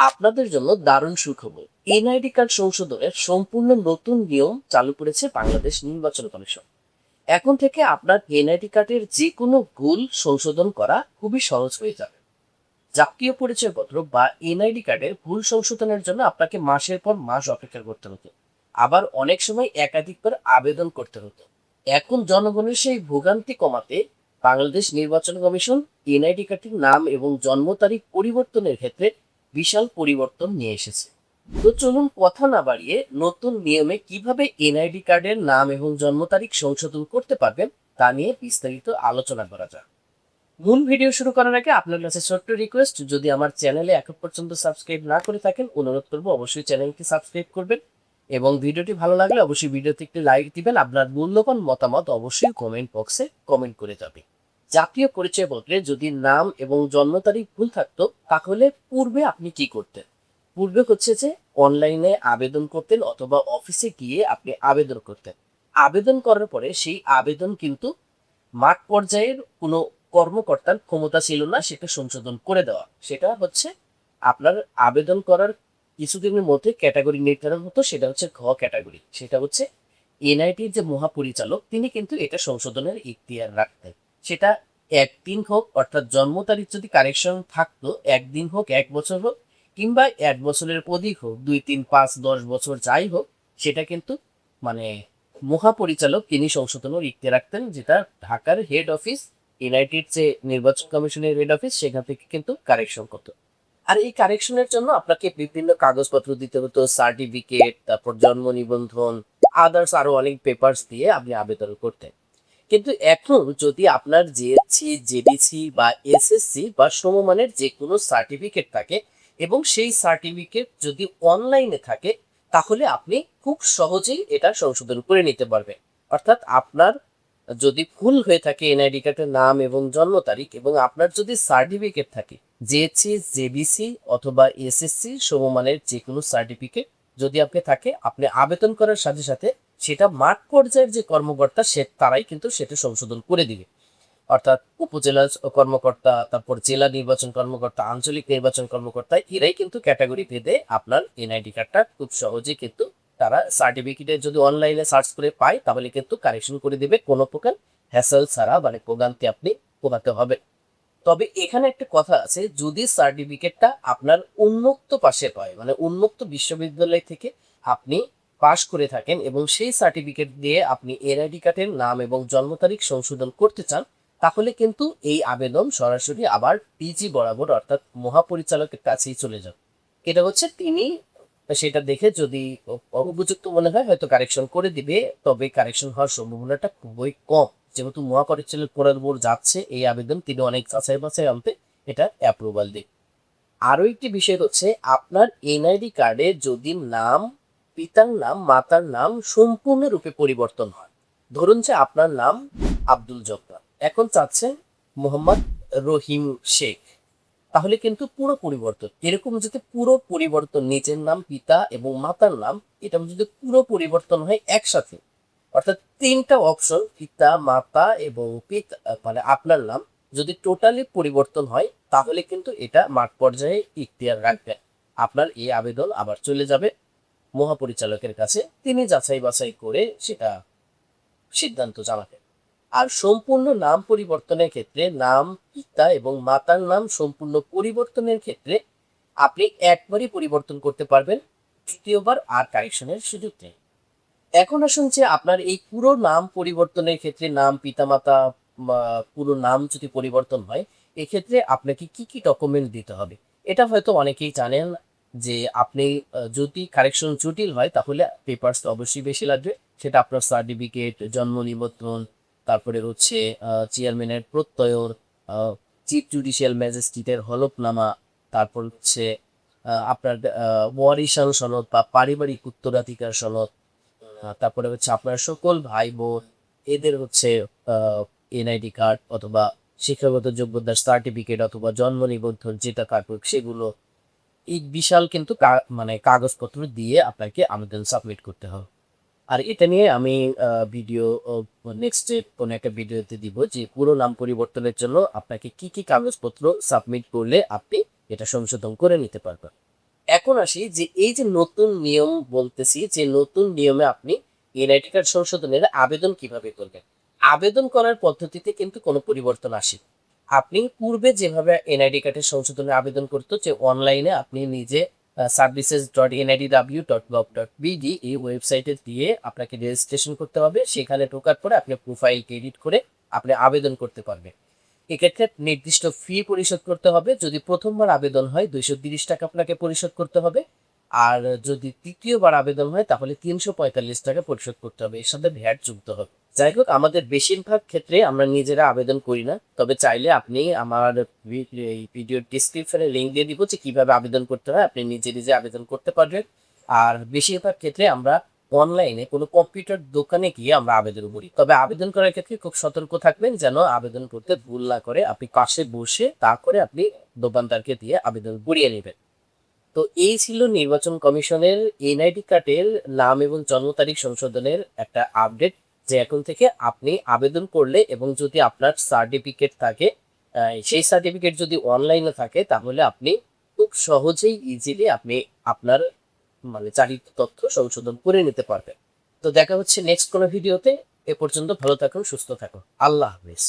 আপনাদের জন্য দারুণ সুখবর। এনআইডি কার্ড সংশোধনের সম্পূর্ণ নতুন নিয়ম চালু করেছে বাংলাদেশ নির্বাচন কমিশন। এখন থেকে আপনার এনআইডি কার্ডের যে কোনো ভুল সংশোধন করা খুবই সহজ হয়ে যাবে। জাতীয় পরিচয়পত্র বা এনআইডি কার্ডের ভুল সংশোধনের জন্য আপনাকে মাসের পর মাস অপেক্ষা করতে হতো, আবার অনেক সময় একাধিকবার আবেদন করতে হতো। এখন জনগণের সেই ভোগান্তি কমাতে বাংলাদেশ নির্বাচন কমিশন এনআইডি কার্ডের নাম এবং জন্ম তারিখ পরিবর্তনের ক্ষেত্রে বিশাল পরিবর্তন নিয়ে এসেছে। তো চলুন কথা না বাড়িয়ে নতুন নিয়মে কিভাবে এনআইডি কার্ডের নাম এবং জন্ম তারিখ সংশোধন করতে পারবেন তা নিয়ে বিস্তারিত আলোচনা করা যাক। মূল ভিডিও শুরু করার আগে আপনার কাছে ছোট্ট রিকোয়েস্ট, যদি আমার চ্যানেলে এখন পর্যন্ত সাবস্ক্রাইব না করে থাকেন অনুরোধ করবো অবশ্যই চ্যানেলটি সাবস্ক্রাইব করবেন এবং ভিডিওটি ভালো লাগলে অবশ্যই ভিডিওতে একটি লাইক দিবেন। আপনার মূল্যবান মতামত অবশ্যই কমেন্ট বক্সে কমেন্ট করে যাবে। জাতীয় পরিচয়পত্রে যদি নাম এবং জন্ম তারিখ ভুল থাকতো তাহলে পূর্বে আপনি কি করতেন? পূর্বে হচ্ছে যে অনলাইনে আবেদন করতেন অথবা অফিসে গিয়ে আপনি আবেদন করতেন। আবেদন করার পরে সেই আবেদন কিন্তু মাঠ পর্যায়ের কোনো কর্মকর্তার ক্ষমতা ছিল না সেটা সংশোধন করে দেওয়া। সেটা হচ্ছে আপনার আবেদন করার কিছুদিনের মধ্যে ক্যাটাগরি নির্ধারণ হতো, সেটা হচ্ছে ঘ ক্যাটাগরি। সেটা হচ্ছে এনআইটির যে মহাপরিচালক তিনি কিন্তু এটা সংশোধনের ইখতিয়ার রাখতেন। সেটা একদিন হোক, অর্থাৎ জন্ম তারিখ যদি কারেকশন থাকতো, একদিন হোক, 1 বছর হোক, কিংবা 1 বছরের অধিক হোক, 2, 3, 5, 10 বছর যাই হোক, সেটা কিন্তু মানে মহাপরিচালক তিনি সংশোধনের ইখতিয়ার রাখতেন, যেটা ঢাকার হেড অফিস, ইউনাইটেড যে নির্বাচন কমিশনের হেড অফিস, সেখান থেকে কিন্তু কারেকশন করতো। আর এই কারেকশনের জন্য আপনাকে বিভিন্ন কাগজপত্র দিতে হতো, সার্টিফিকেট, তারপর জন্ম নিবন্ধন, আদার্স আরো অনেক পেপারস দিয়ে আপনি আবেদন করতেন। কিন্তু এখন যদি আপনার জিএসসি, জেডিসি বা এসএসসি বা সমমানের যে কোনো সার্টিফিকেট থাকে এবং সেই সার্টিফিকেট যদি অনলাইনে থাকে, তাহলে আপনি খুব সহজেই এটা সংশোধন করে নিতে পারবেন। অর্থাৎ আপনার যদি ভুল হয়ে থাকে এনআইডি কার্ডের নাম এবং জন্ম তারিখ, এবং আপনার যদি সার্টিফিকেট থাকে জেএসসি, জেবিসি অথবা এসএসসি সমমানের যে কোনো সার্টিফিকেট যদি আপনি থাকে, আপনি আবেদন করার সাথে সাথে সেটা মাঠ পর্যায়ের যে কর্মকর্তা তারাই কিন্তু সেটা সংশোধন করে দিবে। অর্থাৎ উপজেলা কর্মকর্তা, তারপর জেলা নির্বাচন কর্মকর্তা, আঞ্চলিক নির্বাচন কর্মকর্তা, এরাই কিন্তু ক্যাটাগরি ভেদে আপনার এনআইডি কার্ডটা খুব সহজেই কিন্তু তারা সার্টিফিকেটে যদি অনলাইনে সার্চ করে পায় তাহলে কিন্তু কারেকশন করে দিবে, কোনো প্রকার হ্যাসেল ছাড়া, মানে ভোগান্তি আপনি পোহাতে হবে। তবে এখানে একটা কথা আছে, যদি সার্টিফিকেটটা আপনার উন্মুক্ত পাশে পায়, মানে উন্মুক্ত বিশ্ববিদ্যালয় থেকে আপনি পাশ করে থাকেন এবং সেই সার্টিফিকেট দিয়ে আপনি এনআইডি কার্ডের নাম এবং জন্ম তারিখ সংশোধন করতে চান, তাহলে কিন্তু এই আবেদন সরাসরি আবার পিজি বরাবর, অর্থাৎ মহাপরিচালকের কাছেই চলে যান। এটা হচ্ছে তিনি সেটা দেখে যদি উপযুক্ত মনে হয় হয়তো কারেকশন করে দিবে, তবে কারেকশন হওয়ার সম্ভাবনাটা খুবই কম। যেহেতু মহাপরিচালক বরাবর যাচ্ছে এই আবেদন, তিনি অনেক যাচাই বাছাই আনতে এটা অ্যাপ্রুভাল দিন। আরো একটি বিষয় হচ্ছে, আপনার এনআইডি কার্ডে যদি নাম, পিতার নাম, মাতার নাম সম্পূর্ণরূপে পরিবর্তন হয়, ধরুন যে আপনার নাম আব্দুল জব্বার, এখন চাচ্ছেন মোহাম্মদ রহিম শেখ, তাহলে কিন্তু পুরো পরিবর্তন, এরকম যদি পুরো পরিবর্তন, নিজের নাম, পিতা এবং মাতার নাম, এটা যদি পুরো পরিবর্তন হয় একসাথে, অর্থাৎ তিনটা অপশন, পিতা, মাতা এবং পিতা, মানে আপনার নাম যদি টোটালি পরিবর্তন হয়, তাহলে কিন্তু এটা মাঠ পর্যায়ে ইখতিয়ার রাখবেন। আপনার এই আবেদন আবার চলে যাবে মহাপরিচালকের কাছে, তিনি যাচাই বাছাই করে সেটা সিদ্ধান্ত জানাবেন। আর সম্পূর্ণ নাম পরিবর্তনের ক্ষেত্রে, নাম, পিতা এবং মাতার নাম সম্পূর্ণ পরিবর্তনের ক্ষেত্রে আপনি একবারই পরিবর্তন করতে পারবেন, দ্বিতীয়বার আর কারেকশনের সুযোগ নেই। এখন আসুন যে আপনার এই পুরো নাম পরিবর্তনের ক্ষেত্রে, নাম, পিতামাতা, পুরো নাম যদি পরিবর্তন হয়, এক্ষেত্রে আপনাকে কি কি ডকুমেন্ট দিতে হবে। এটা হয়তো অনেকেই জানেন যে আপনি যদি কারেকশন জটিল হয় তাহলে পেপারস অবশ্যই বেশি লাগবে। সেটা আপনার সার্টিফিকেট, জন্ম নিবন্ধন, তারপরে হচ্ছে চেয়ারম্যানের প্রত্যয়ন, চিফ জুডিশিয়াল ম্যাজিস্ট্রেটের হলফনামা, তারপর হচ্ছে আপনার ওয়ারিশাল সনদ বা পারিবারিক উত্তরাধিকার সনদ, তারপরে হচ্ছে আপনার সকল ভাই বোন এদের হচ্ছে এনআইডি কার্ড অথবা শিক্ষাগত যোগ্যতার সার্টিফিকেট অথবা জন্ম নিবন্ধন যেটা থাকুক সেগুলো, এই বিশাল কিন্তু মানে কাগজপত্র দিয়ে আপনাকে আবেদন সাবমিট করতে হবে। আর এটা নিয়ে আমি ভিডিও নেক্সট কোনো একটা ভিডিওতে দিব যে পুরো নাম পরিবর্তনের জন্য আপনাকে কি কি কাগজপত্র সাবমিট করলে আপনি এটা সংশোধন করে নিতে পারবেন। এখন আসি যে এই যে নতুন নিয়ম বলতেছি, যে নতুন নিয়মে আপনি এনআইডি কার্ড সংশোধনের আবেদন কিভাবে করবেন। আবেদন করার পদ্ধতিতে কিন্তু কোনো পরিবর্তন আসেনি। আপনি পূর্বে যেভাবে এনআইডি কার্ডের সংশোধনের আবেদন করতো, যে অনলাইনে আপনি নিজে services.nidw.gov.bd এই ওয়েবসাইটে দিয়ে আপনাকে রেজিস্ট্রেশন করতে হবে। সেখানে ঢোকার পরে আপনি প্রোফাইল ক্রেডিট করে আপনি আবেদন করতে পারবেন। এক্ষেত্রে নির্দিষ্ট ফি পরিশোধ করতে হবে। যদি প্রথমবার আবেদন হয় ২৩০ টাকা আপনাকে পরিশোধ করতে হবে। আর যদি তৃতীয়বার আবেদন হয় তাহলে ৩৪৫ টাকা পরিশোধ করতে হবে। এর সাথে ভ্যাট যুক্ত হবে। যাই হোক, আমাদের বেশিরভাগ ক্ষেত্রে আমরা নিজেরা আবেদন করি না। তবে চাইলে আপনি আমার এই ভিডিওর ডেসক্রিপশনে লিঙ্ক দিয়ে দিব যে কিভাবে আবেদন করতে হয়। আপনি নিজে, নিজে আবেদন করতে পারবেন। আর বেশিরভাগ ক্ষেত্রে আমরা অনলাইনে কোনো কম্পিউটার দোকানে গিয়ে আমরা আবেদন করি। তবে আবেদন করার ক্ষেত্রে খুব সতর্ক থাকবেন যেন আবেদন করতে ভুল না করে আপনি পাশে বসে তারপরে আপনি দোকানদারকে দিয়ে আবেদন করিয়ে নেবেন। তো এই ছিল নির্বাচন কমিশনের এনআইডি কার্ডের নাম এবং জন্ম তারিখ সংশোধনের একটা আপডেট, যে এখন থেকে আপনি আবেদন করলে এবং যদি আপনার সার্টিফিকেট থাকে, সেই সার্টিফিকেট যদি অনলাইনে থাকে তাহলে আপনি খুব সহজেই ইজিলি আপনি আপনার চারিত তথ্য সংশোধন করে নিতে পারবেন। তো দেখা হচ্ছে নেক্সট কোনো ভিডিওতে। এ পর্যন্ত ভালো থাকুন, সুস্থ থাকুন। আল্লাহ হাফেজ।